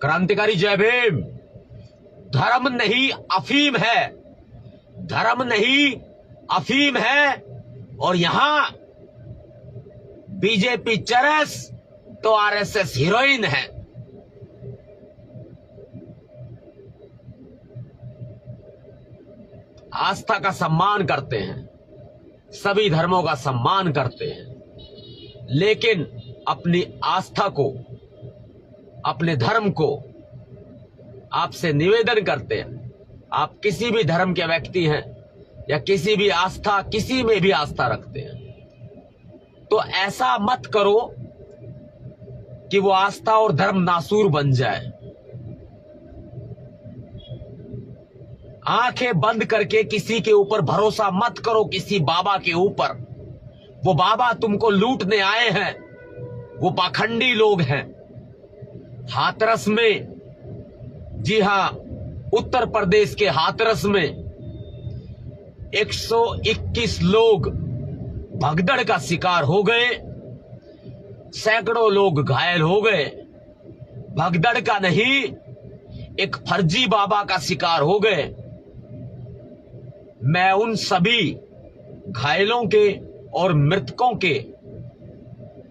क्रांतिकारी जय भीम। धर्म नहीं अफीम है, धर्म नहीं अफीम है। और यहां बीजेपी चरस तो आरएसएस हीरोइन है। आस्था का सम्मान करते हैं, सभी धर्मों का सम्मान करते हैं, लेकिन अपनी आस्था को, अपने धर्म को आपसे निवेदन करते हैं। आप किसी भी धर्म के व्यक्ति हैं या किसी भी आस्था, किसी में भी आस्था रखते हैं, तो ऐसा मत करो कि वो आस्था और धर्म नासूर बन जाए। आंखें बंद करके किसी के ऊपर भरोसा मत करो, किसी बाबा के ऊपर। वो बाबा तुमको लूटने आए हैं, वो पाखंडी लोग हैं। हाथरस में, जी हां, उत्तर प्रदेश के हाथरस में 121 लोग भगदड़ का शिकार हो गए, सैकड़ों लोग घायल हो गए। भगदड़ का नहीं, एक फर्जी बाबा का शिकार हो गए। मैं उन सभी घायलों के और मृतकों के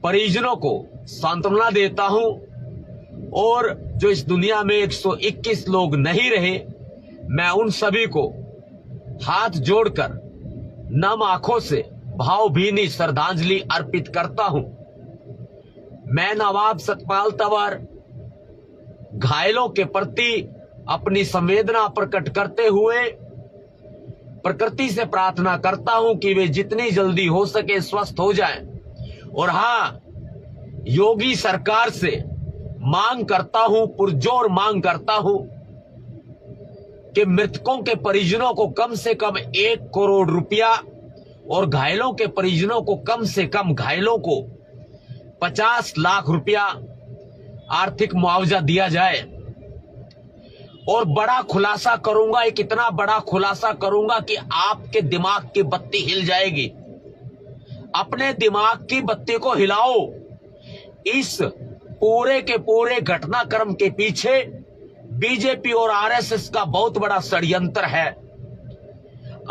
परिजनों को सांत्वना देता हूं, और जो इस दुनिया में 121 लोग नहीं रहे, मैं उन सभी को हाथ जोड़कर नम आंखों से भावभीनी श्रद्धांजलि अर्पित करता हूं। मैं नवाब सतपाल तंवर घायलों के प्रति अपनी संवेदना प्रकट करते हुए प्रकृति से प्रार्थना करता हूं कि वे जितनी जल्दी हो सके स्वस्थ हो जाएं। और हां, योगी सरकार से मांग करता हूं, पुरजोर मांग करता हूं कि मृतकों के परिजनों को कम से कम 1 करोड़ रुपया और घायलों के परिजनों को कम से कम, घायलों को 50 लाख रुपया आर्थिक मुआवजा दिया जाए। और बड़ा खुलासा करूंगा, एक इतना बड़ा खुलासा करूंगा कि आपके दिमाग की बत्ती हिल जाएगी। अपने दिमाग की बत्ती को हिलाओ। इस पूरे के पूरे घटनाक्रम के पीछे बीजेपी और आरएसएस का बहुत बड़ा षड्यंत्र है।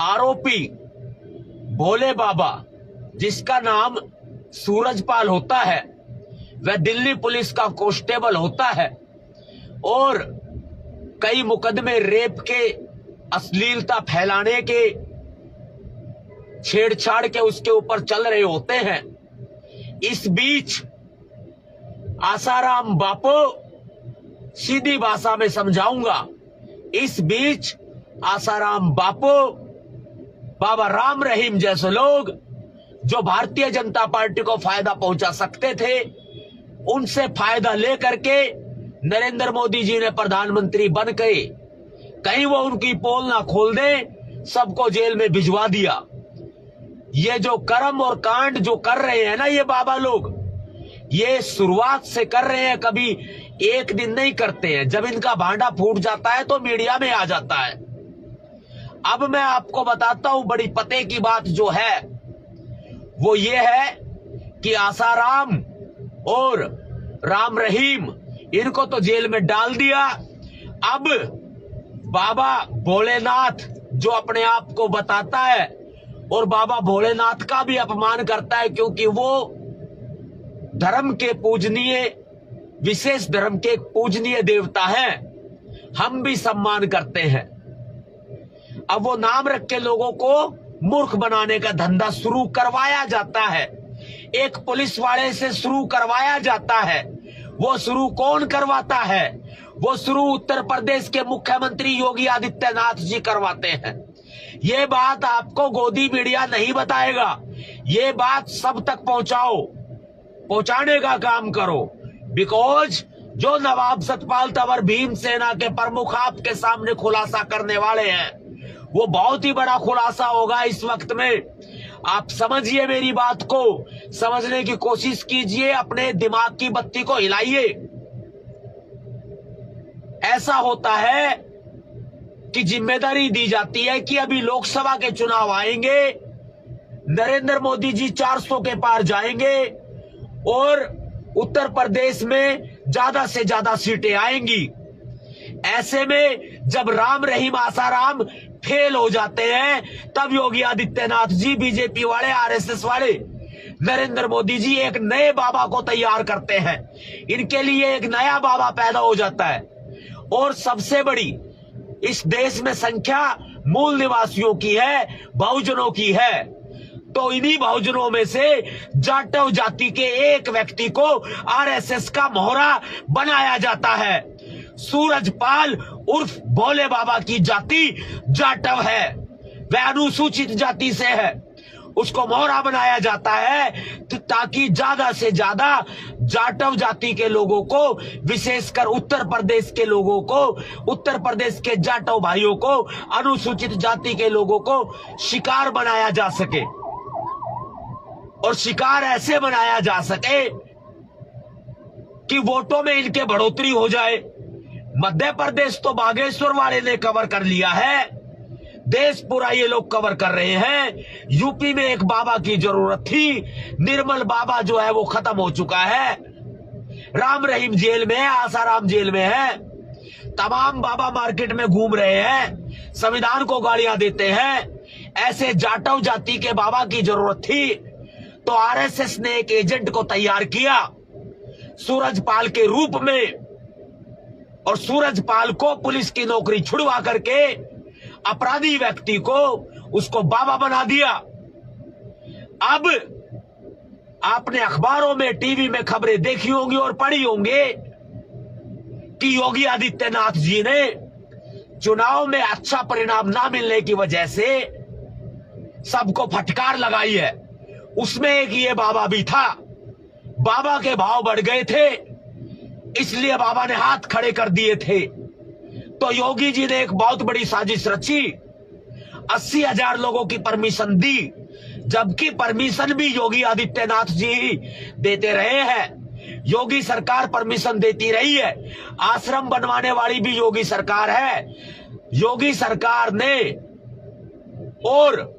आरोपी भोले बाबा, जिसका नाम सूरजपाल होता है, वह दिल्ली पुलिस का कांस्टेबल होता है और कई मुकदमे रेप के, अश्लीलता फैलाने के, छेड़छाड़ के उसके ऊपर चल रहे होते हैं। इस बीच आसाराम बापू, सीधी भाषा में समझाऊंगा, इस बीच आसाराम बापू, बाबा राम रहीम जैसे लोग जो भारतीय जनता पार्टी को फायदा पहुंचा सकते थे, उनसे फायदा लेकर के नरेंद्र मोदी जी ने प्रधानमंत्री बन गए। कहीं वो उनकी पोल ना खोल दे, सबको जेल में भिजवा दिया। ये जो कर्म और कांड जो कर रहे हैं ना ये बाबा लोग, ये शुरुआत से कर रहे हैं, कभी एक दिन नहीं करते हैं। जब इनका भांडा फूट जाता है तो मीडिया में आ जाता है। अब मैं आपको बताता हूं, बड़ी पते की बात जो है वो ये है कि आसाराम और राम रहीम, इनको तो जेल में डाल दिया। अब बाबा भोलेनाथ जो अपने आप को बताता है और बाबा भोलेनाथ का भी अपमान करता है, क्योंकि वो धर्म के पूजनीय, विशेष धर्म के पूजनीय देवता हैं, हम भी सम्मान करते हैं। अब वो नाम रख के लोगों को मूर्ख बनाने का धंधा शुरू करवाया जाता है, एक पुलिस वाले से शुरू करवाया जाता है। वो शुरू कौन करवाता है? वो शुरू उत्तर प्रदेश के मुख्यमंत्री योगी आदित्यनाथ जी करवाते हैं। ये बात आपको गोदी मीडिया नहीं बताएगा, ये बात सब तक पहुंचाओ, पहुंचाने का काम करो। बिकॉज जो नवाब सतपाल तंवर भीमसेना के प्रमुख आपके सामने खुलासा करने वाले हैं, वो बहुत ही बड़ा खुलासा होगा इस वक्त में। आप समझिए, मेरी बात को समझने की कोशिश कीजिए, अपने दिमाग की बत्ती को हिलाइए। ऐसा होता है कि जिम्मेदारी दी जाती है कि अभी लोकसभा के चुनाव आएंगे, नरेंद्र मोदी जी 400 के पार जाएंगे और उत्तर प्रदेश में ज्यादा से ज्यादा सीटें आएंगी। ऐसे में जब राम रहीम आसाराम फेल हो जाते हैं, तब योगी आदित्यनाथ जी, बीजेपी वाले, आरएसएस वाले, नरेंद्र मोदी जी एक नए बाबा को तैयार करते हैं। इनके लिए एक नया बाबा पैदा हो जाता है। और सबसे बड़ी इस देश में संख्या मूल निवासियों की है, बहुजनों की है। तो इन्हीं बहुजनों में से जाटव जाति के एक व्यक्ति को आरएसएस का मोहरा बनाया जाता है। सूरजपाल उर्फ भोले बाबा की जाति जाटव है, वह अनुसूचित जाति से है। उसको मोहरा बनाया जाता है ताकि ज्यादा से ज्यादा जाटव जाति के लोगों को, विशेषकर उत्तर प्रदेश के लोगों को, उत्तर प्रदेश के जाटव भाइयों को, अनुसूचित जाति के लोगों को शिकार बनाया जा सके। और शिकार ऐसे बनाया जा सके कि वोटों में इनके बढ़ोतरी हो जाए। मध्य प्रदेश तो बागेश्वर वाले ने कवर कर लिया है, देश पूरा ये लोग कवर कर रहे हैं। यूपी में एक बाबा की जरूरत थी, निर्मल बाबा जो है वो खत्म हो चुका है। राम रहीम जेल में है, आसाराम जेल में है, तमाम बाबा मार्केट में घूम रहे हैं, संविधान को गालियां देते हैं। ऐसे जाटव जाति के बाबा की जरूरत थी, तो आरएसएस ने एक एजेंट को तैयार किया सूरजपाल के रूप में, और सूरजपाल को पुलिस की नौकरी छुड़वा करके अपराधी व्यक्ति को उसको बाबा बना दिया। अब आपने अखबारों में, टीवी में खबरें देखी होंगी और पढ़ी होंगी कि योगी आदित्यनाथ जी ने चुनाव में अच्छा परिणाम ना मिलने की वजह से सबको फटकार लगाई है। उसमें एक ये बाबा भी था। बाबा के भाव बढ़ गए थे, इसलिए बाबा ने हाथ खड़े कर दिए थे। तो योगी जी ने एक बहुत बड़ी साजिश रची, 80,000 लोगों की परमिशन दी, जबकि परमिशन भी योगी आदित्यनाथ जी देते रहे हैं। योगी सरकार परमिशन देती रही है। आश्रम बनवाने वाली भी योगी सरकार है। योगी सरकार ने और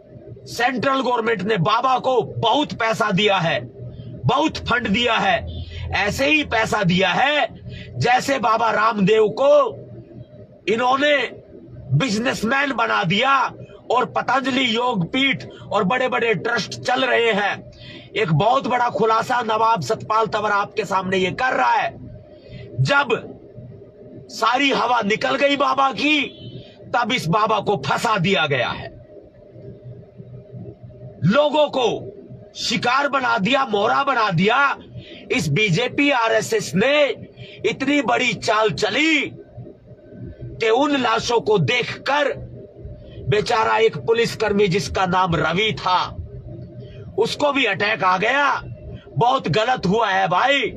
सेंट्रल गवर्नमेंट ने बाबा को बहुत पैसा दिया है, बहुत फंड दिया है। ऐसे ही पैसा दिया है जैसे बाबा रामदेव को इन्होंने बिजनेसमैन बना दिया, और पतंजलि योग पीठ और बड़े बड़े ट्रस्ट चल रहे हैं। एक बहुत बड़ा खुलासा नवाब सतपाल तंवर आपके सामने ये कर रहा है। जब सारी हवा निकल गई बाबा की, तब इस बाबा को फंसा दिया गया है, लोगों को शिकार बना दिया, मोहरा बना दिया। इस बीजेपी आरएसएस ने इतनी बड़ी चाल चली कि उन लाशों को देखकर बेचारा एक पुलिसकर्मी जिसका नाम रवि था, उसको भी अटैक आ गया। बहुत गलत हुआ है भाई,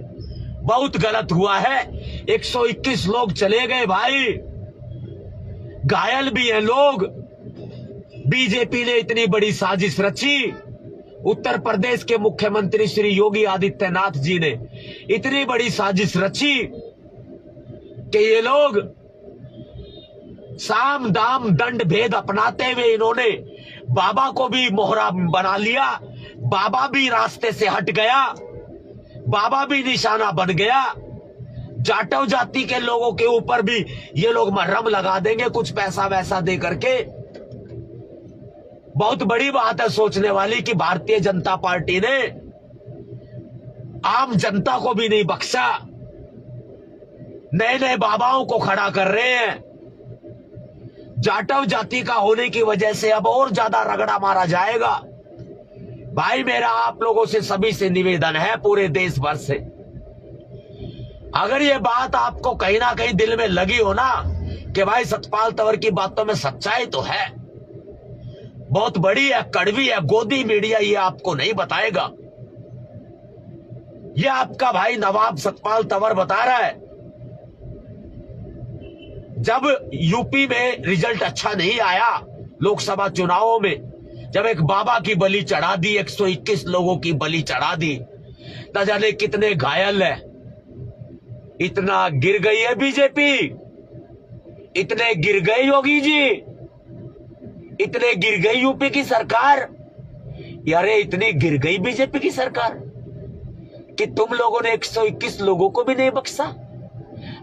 बहुत गलत हुआ है। 121 लोग चले गए भाई, घायल भी हैं लोग। बीजेपी ने इतनी बड़ी साजिश रची, उत्तर प्रदेश के मुख्यमंत्री श्री योगी आदित्यनाथ जी ने इतनी बड़ी साजिश रची कि ये लोग साम दाम दंड भेद अपनाते हुए इन्होंने बाबा को भी मोहरा बना लिया। बाबा भी रास्ते से हट गया, बाबा भी निशाना बन गया। जाटव जाति के लोगों के ऊपर भी ये लोग मरहम लगा देंगे कुछ पैसा वैसा दे करके। बहुत बड़ी बात है सोचने वाली कि भारतीय जनता पार्टी ने आम जनता को भी नहीं बख्शा, नए नए बाबाओं को खड़ा कर रहे हैं। जाटव जाति का होने की वजह से अब और ज्यादा रगड़ा मारा जाएगा। भाई मेरा आप लोगों से सभी से निवेदन है, पूरे देश भर से, अगर ये बात आपको कहीं ना कहीं दिल में लगी हो ना कि भाई सतपाल तंवर की बातों में सच्चाई तो है, बहुत बड़ी है, कड़वी है, गोदी मीडिया ये आपको नहीं बताएगा। ये आपका भाई नवाब सतपाल तंवर बता रहा है। जब यूपी में रिजल्ट अच्छा नहीं आया लोकसभा चुनावों में, जब एक बाबा की बलि चढ़ा दी, 121 लोगों की बलि चढ़ा दी, न जाने कितने घायल है, इतना गिर गई है बीजेपी, इतने गिर गए योगी जी, इतने गिर गई यूपी की सरकार। अरे इतनी गिर गई बीजेपी की सरकार कि तुम लोगों ने 121 लोगों को भी नहीं बख्शा।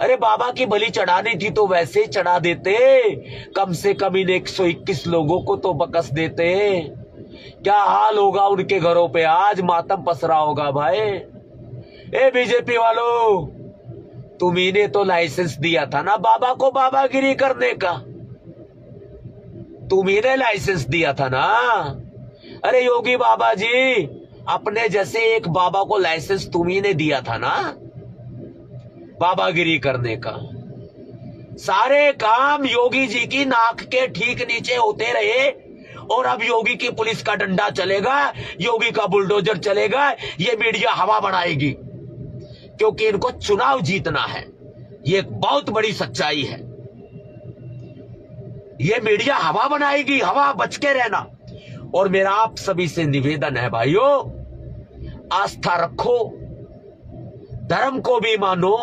अरे बाबा की बलि चढ़ानी थी तो वैसे ही चढ़ा देते, कम से कम इन 121 लोगों को तो बख्श देते। क्या हाल होगा उनके घरों पे, आज मातम पसरा होगा भाई। ए बीजेपी वालों, तुम्ही ने तो लाइसेंस दिया था ना बाबा को बाबागिरी करने का, तुम्ही ने लाइसेंस दिया था ना। अरे योगी बाबा जी, अपने जैसे एक बाबा को लाइसेंस तुम्ही ने दिया था ना बाबागिरी करने का। सारे काम योगी जी की नाक के ठीक नीचे होते रहे और अब योगी की पुलिस का डंडा चलेगा, योगी का बुलडोजर चलेगा। ये मीडिया हवा बनाएगी क्योंकि इनको चुनाव जीतना है। ये एक बहुत बड़ी सच्चाई है। ये मीडिया हवा बनाएगी, हवा बच के रहना। और मेरा आप सभी से निवेदन है भाइयों, आस्था रखो, धर्म को भी मानो,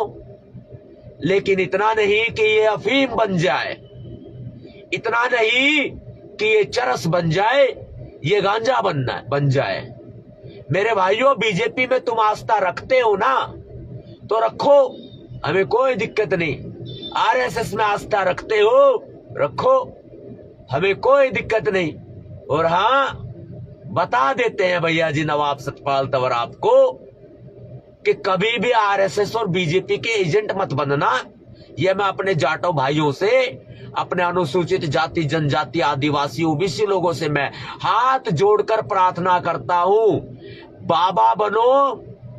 लेकिन इतना नहीं कि ये अफीम बन जाए, इतना नहीं कि ये चरस बन जाए, ये गांजा बन जाए। मेरे भाइयों, बीजेपी में तुम आस्था रखते हो ना तो रखो, हमें कोई दिक्कत नहीं। आरएसएस में आस्था रखते हो, रखो, हमें कोई दिक्कत नहीं। और हां, बता देते हैं भैया जी नवाब सतपाल तंवर आपको कि कभी भी आरएसएस और बीजेपी के एजेंट मत बनना। यह मैं अपने जाटो भाइयों से, अपने अनुसूचित जाति जनजाति आदिवासी ओबीसी लोगों से मैं हाथ जोड़कर प्रार्थना करता हूं। बाबा बनो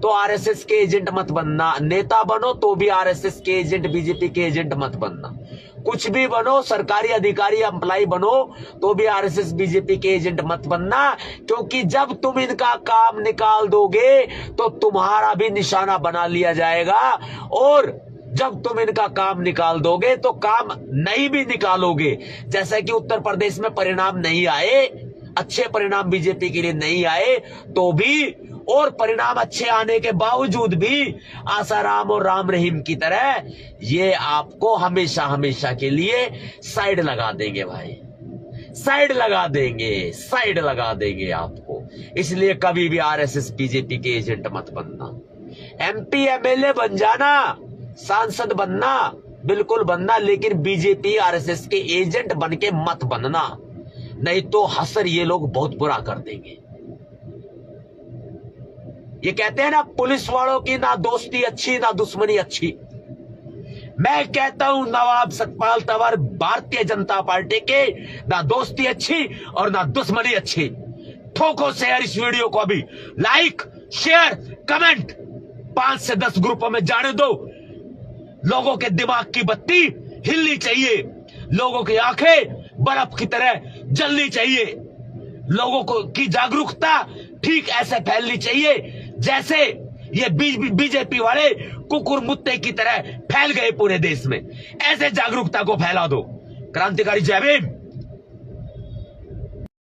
तो आरएसएस के एजेंट मत बनना, नेता बनो तो भी आरएसएस के एजेंट, बीजेपी के एजेंट मत बनना। कुछ भी बनो, सरकारी अधिकारी एम्प्लॉय बनो तो भी आरएसएस बीजेपी के एजेंट मत बनना, क्योंकि जब तुम इनका काम निकाल दोगे तो तुम्हारा भी निशाना बना लिया जाएगा। और जब तुम इनका काम निकाल दोगे तो काम नहीं भी निकालोगे। जैसा कि उत्तर प्रदेश में परिणाम नहीं आए, अच्छे परिणाम बीजेपी के लिए नहीं आए, तो भी और परिणाम अच्छे आने के बावजूद भी आसाराम और राम रहीम की तरह ये आपको हमेशा हमेशा के लिए साइड लगा देंगे भाई, साइड लगा देंगे, साइड लगा देंगे आपको। इसलिए कभी भी आरएसएस बीजेपी के एजेंट मत बनना। एमपी एमएलए बन जाना, सांसद बनना, बिल्कुल बनना, लेकिन बीजेपी आरएसएस के एजेंट बन के मत बनना, नहीं तो हसर ये लोग बहुत बुरा कर देंगे। ये कहते हैं ना, पुलिस वालों की ना दोस्ती अच्छी ना दुश्मनी अच्छी। मैं कहता हूं नवाब सतपाल तंवर भारतीय जनता पार्टी के ना दोस्ती अच्छी और ना दुश्मनी अच्छी। ठोको शेयर इस वीडियो को, अभी लाइक शेयर कमेंट 5 से 10 ग्रुपों में जाने दो। लोगों के दिमाग की बत्ती हिलनी चाहिए, लोगों की आंखें बर्फ की तरह जलनी चाहिए, लोगों को की जागरूकता ठीक ऐसे फैलनी चाहिए जैसे ये बीजेपी वाले कुकुर मुत्ते की तरह फैल गए पूरे देश में। ऐसे जागरूकता को फैला दो। क्रांतिकारी जय भीम।